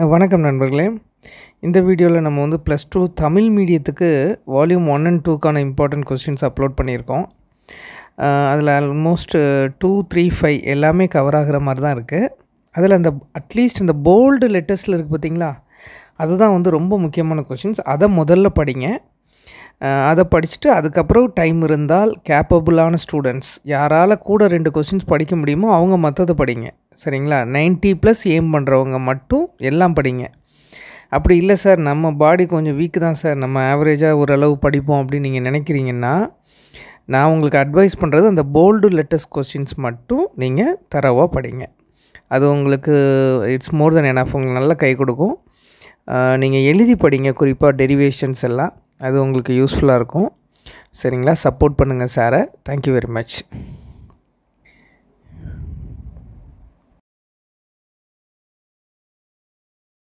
வணக்கம் நண்பர்களே. இந்த வீடியோவில் நம்ம வந்து +2 தமிழ் மீடியத்துக்கு வால்யூம் 1 and 2க்கான இம்பார்ட்டன்ட் கொஸ்டின்ஸ் அப்லோட் பண்ணியிருக்கோம். அதில் ஆல்மோஸ்ட் 2, 3, 5 எல்லாமே கவர் ஆகிற மாதிரி தான் இருக்குது. அதில் அந்த அட்லீஸ்ட் இந்த போல்டு லெட்டர்ஸில் இருக்குது பார்த்தீங்களா, அதுதான் வந்து ரொம்ப முக்கியமான கொஸ்டின்ஸ். அதை முதல்ல படிங்க. அதை படிச்சுட்டு அதுக்கப்புறம் டைம் இருந்தால் கேப்பபிளான ஸ்டூடெண்ட்ஸ் யாரால் கூட 2 கொஸ்டின்ஸ் படிக்க முடியுமோ அவங்க மற்றதை படிங்க. சரிங்களா? 90+ எய்ம் பண்ணுறவங்க மட்டும் எல்லாம் படிங்க. அப்படி இல்லை சார், நம்ம பாடி கொஞ்சம் வீக்கு தான் சார், நம்ம ஆவரேஜாக ஓரளவு படிப்போம் அப்படின்னு நீங்கள் நினைக்கிறீங்கன்னா, நான் உங்களுக்கு அட்வைஸ் பண்ணுறது அந்த போல்டு லெட்டர்ஸ் கொஸ்டின்ஸ் மட்டும் நீங்கள் தரவாக படிங்க. அது உங்களுக்கு இட்ஸ் மோர் தென் எனஃப். உங்களுக்கு நல்லா கை கொடுக்கும். நீங்கள் எழுதி படிங்க, குறிப்பாக டெரிவேஷன்ஸ் எல்லாம். அது உங்களுக்கு யூஸ்ஃபுல்லாக இருக்கும். சரிங்களா? சப்போர்ட் பண்ணுங்கள் சாரை. Thank you very much.